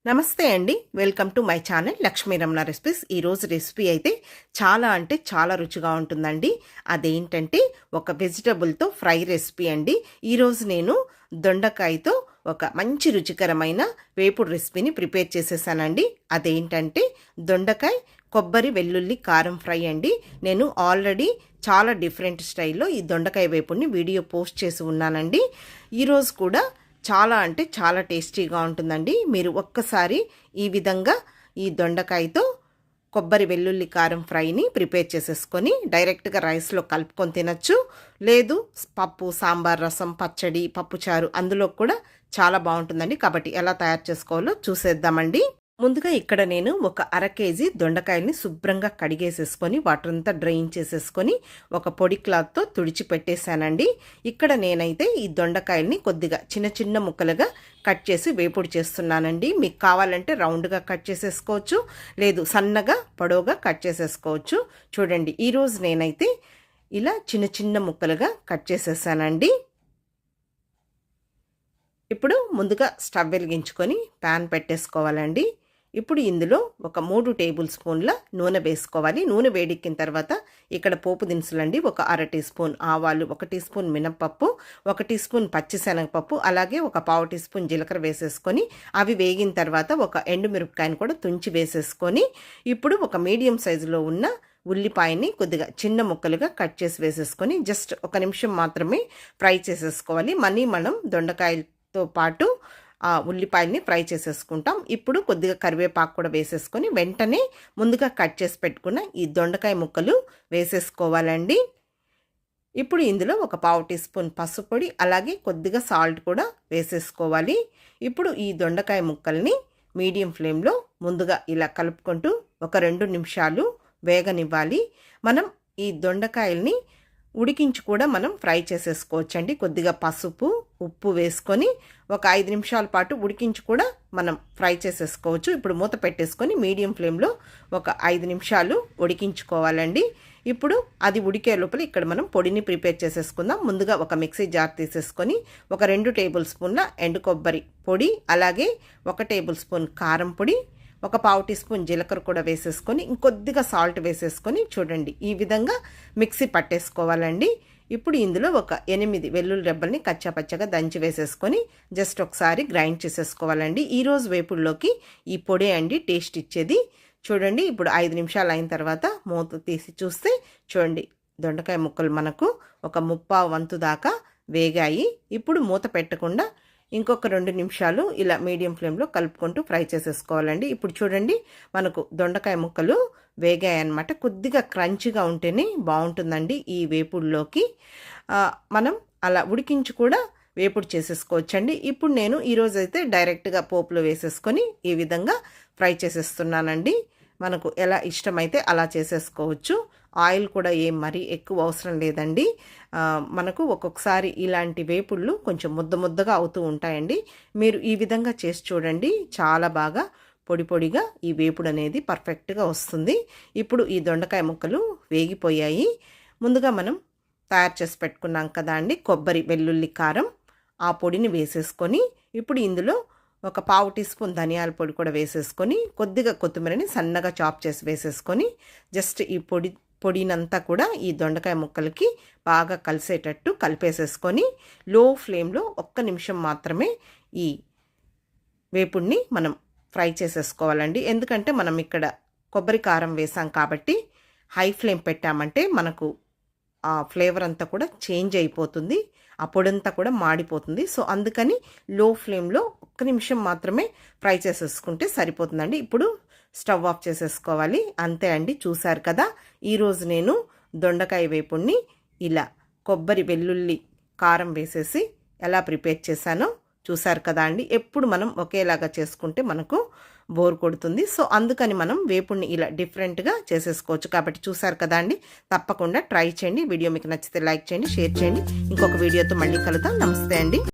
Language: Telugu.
నమస్తే అండి, welcome to my channel Lakshmi Ramana recipes. ఈరోజు రెసిపీ అయితే చాలా అంటే చాలా రుచిగా ఉంటుందండి. అదేంటంటే ఒక వెజిటబుల్తో ఫ్రై రెసిపీ అండి. ఈరోజు నేను దొండకాయతో ఒక మంచి రుచికరమైన వేపుడు రెసిపీని ప్రిపేర్ చేసేసానండి. అదేంటంటే దొండకాయ కొబ్బరి వెల్లుల్లి కారం ఫ్రై అండి. నేను ఆల్రెడీ చాలా డిఫరెంట్ స్టైల్లో ఈ దొండకాయ వేపుడిని వీడియో పోస్ట్ చేసి ఉన్నానండి. ఈరోజు కూడా చాలా అంటే చాలా టేస్టీగా ఉంటుందండి. మీరు ఒక్కసారి ఈ విధంగా ఈ దొండకాయతో కొబ్బరి వెల్లుల్లి కారం ఫ్రైని ప్రిపేర్ చేసేసుకొని డైరెక్ట్గా రైస్లో కలుపుకొని తినచ్చు. లేదు పప్పు, సాంబార్, రసం, పచ్చడి, పప్పుచారు అందులో కూడా చాలా బాగుంటుందండి. కాబట్టి ఎలా తయారు చేసుకోవాలో చూసేద్దామండి. ముందుగా ఇక్కడ నేను ఒక 1/2 కేజీ దొండకాయల్ని శుభ్రంగా కడిగేసేసుకొని వాటర్ అంతా డ్రైన్ చేసేసుకొని ఒక పొడి క్లాత్తో తుడిచి పెట్టేశానండి. ఇక్కడ నేనైతే ఈ దొండకాయల్ని కొద్దిగా చిన్న చిన్న ముక్కలుగా కట్ చేసి వేపుడు చేస్తున్నానండి. మీకు కావాలంటే రౌండ్గా కట్ చేసేసుకోవచ్చు, లేదు సన్నగా పొడవుగా కట్ చేసేసుకోవచ్చు. చూడండి, ఈరోజు నేనైతే ఇలా చిన్న చిన్న ముక్కలుగా కట్ చేసేసానండి. ఇప్పుడు ముందుగా స్టవ్ వెలిగించుకొని ప్యాన్ పెట్టేసుకోవాలండి. ఇప్పుడు ఇందులో ఒక 3 టేబుల్ స్పూన్ల నూనె వేసుకోవాలి. నూనె వేడెక్కిన తర్వాత ఇక్కడ పోపు దినుసులండి. ఒక 1/2 టీ స్పూన్ ఆవాలు, 1 టీ స్పూన్ మినప్పప్పు, 1 టీ స్పూన్ పచ్చిశనగపప్పు, అలాగే ఒక 1/2 టీ స్పూన్ జీలకర్ర వేసేసుకొని అవి వేగిన తర్వాత ఒక ఎండుమిరపకాయను కూడా తుంచి వేసేసుకొని ఇప్పుడు ఒక మీడియం సైజులో ఉన్న ఉల్లిపాయని కొద్దిగా చిన్న ముక్కలుగా కట్ చేసి వేసేసుకొని జస్ట్ 1 నిమిషం మాత్రమే ఫ్రై చేసేసుకోవాలి. మనం దొండకాయలతో పాటు ఆ ఉల్లిపాయల్ని ఫ్రై చేసేసుకుంటాం. ఇప్పుడు కొద్దిగా కరివేపాకు కూడా వేసేసుకొని వెంటనే ముందుగా కట్ చేసి పెట్టుకున్న ఈ దొండకాయ ముక్కలు వేసేసుకోవాలండి. ఇప్పుడు ఇందులో ఒక 1/2 టీ స్పూన్ పసుపు పొడి, అలాగే కొద్దిగా సాల్ట్ కూడా వేసేసుకోవాలి. ఇప్పుడు ఈ దొండకాయ ముక్కల్ని మీడియం ఫ్లేమ్లో ముందుగా ఇలా కలుపుకుంటూ ఒక 2 నిమిషాలు వేగనివ్వాలి. మనం ఈ దొండకాయల్ని ఉడికించి కూడా మనం ఫ్రై చేసేసుకోవచ్చండి. కొద్దిగా పసుపు, ఉప్పు వేసుకొని ఒక 5 నిమిషాల పాటు ఉడికించి కూడా మనం ఫ్రై చేసేసుకోవచ్చు. ఇప్పుడు మూత పెట్టేసుకొని మీడియం ఫ్లేమ్లో ఒక 5 నిమిషాలు ఉడికించుకోవాలండి. ఇప్పుడు అది ఉడికే లోపల ఇక్కడ మనం పొడిని ప్రిపేర్ చేసేసుకుందాం. ముందుగా ఒక మిక్సీ జార్ తీసేసుకొని ఒక 2 టేబుల్ స్పూన్ల ఎండు కొబ్బరి పొడి, అలాగే 1 టేబుల్ స్పూన్ కారం పొడి, ఒక 1/2 టీ స్పూన్ జీలకర్ర కూడా వేసేసుకొని ఇంకొద్దిగా సాల్ట్ వేసేసుకొని చూడండి ఈ విధంగా మిక్సీ పట్టేసుకోవాలండి. ఇప్పుడు ఇందులో ఒక 8 వెల్లుల్లి రెబ్బల్ని కచ్చాపచ్చగా దంచి వేసేసుకొని జస్ట్ ఒకసారి గ్రైండ్ చేసేసుకోవాలండి. ఈరోజు వేపుడులోకి ఈ పొడి అండి టేస్ట్ ఇచ్చేది. చూడండి, ఇప్పుడు 5 నిమిషాలు అయిన తర్వాత మూత తీసి చూస్తే చూడండి దొండకాయ ముక్కలు మనకు ఒక 1/4 వంతు దాకా వేగాయి. ఇప్పుడు మూత పెట్టకుండా ఇంకొక 2 నిమిషాలు ఇలా మీడియం ఫ్లేమ్లో కలుపుకుంటూ ఫ్రై చేసేసుకోవాలండి. ఇప్పుడు చూడండి మనకు దొండకాయ ముక్కలు వేగాయన్నమాట. కొద్దిగా క్రంచిగా ఉంటేనే బాగుంటుందండి ఈ వేపుడులోకి. మనం అలా ఉడికించి కూడా వేపుడు చేసేసుకోవచ్చండి. ఇప్పుడు నేను ఈరోజైతే డైరెక్ట్గా పోపులో వేసేసుకొని ఈ విధంగా ఫ్రై చేసేస్తున్నానండి. మనకు ఎలా ఇష్టమైతే అలా చేసేసుకోవచ్చు. ఆయిల్ కూడా ఏం మరీ ఎక్కువ అవసరం లేదండి. మనకు ఒక్కొక్కసారి ఇలాంటి వేపుళ్ళు కొంచెం ముద్దగా అవుతూ ఉంటాయండి. మీరు ఈ విధంగా చేసి చూడండి, చాలా బాగా పొడి పొడిగా ఈ వేపుడు అనేది పర్ఫెక్ట్గా వస్తుంది. ఇప్పుడు ఈ దొండకాయ ముక్కలు వేగిపోయాయి. ముందుగా మనం తయారు చేసి పెట్టుకున్నాం కదా అండి కొబ్బరి వెల్లుల్లి కారం, ఆ పొడిని వేసేసుకొని ఇప్పుడు ఇందులో ఒక 1/2 టీ స్పూన్ ధనియాల పొడి కూడా వేసేసుకొని కొద్దిగా కొత్తిమీరని సన్నగా చాప్ చేసి వేసేసుకొని జస్ట్ ఈ పొడినంతా కూడా ఈ దొండకాయ ముక్కలకి బాగా కలిసేటట్టు కలిపేసేసుకొని లో ఫ్లేమ్లో 1 నిమిషం మాత్రమే ఈ వేపుడిని మనం ఫ్రై చేసేసుకోవాలండి. ఎందుకంటే మనం ఇక్కడ కొబ్బరి కారం వేసాం కాబట్టి హై ఫ్లేమ్ పెట్టామంటే మనకు ఆ ఫ్లేవర్ అంతా కూడా చేంజ్ అయిపోతుంది, ఆ పొడంతా కూడా మాడిపోతుంది. సో అందుకని లో ఫ్లేమ్లో 1 నిమిషం మాత్రమే ఫ్రై చేసేసుకుంటే సరిపోతుందండి. ఇప్పుడు స్టవ్ ఆఫ్ చేసేసుకోవాలి. అంతే అండి, చూశారు కదా ఈరోజు నేను దొండకాయ వేపుడిని ఇలా కొబ్బరి వెల్లుల్లి కారం వేసేసి ఎలా ప్రిపేర్ చేశానో చూశారు కదా అండి. ఎప్పుడు మనం ఒకేలాగా చేసుకుంటే మనకు బోర్ కొడుతుంది. సో అందుకని మనం వేపుడిని ఇలా డిఫరెంట్గా చేసేసుకోవచ్చు. కాబట్టి చూశారు కదా అండి, తప్పకుండా ట్రై చేయండి. వీడియో మీకు నచ్చితే లైక్ చేయండి, షేర్ చేయండి. ఇంకొక వీడియోతో మళ్ళీ కలుద్దాం. నమస్తే అండి.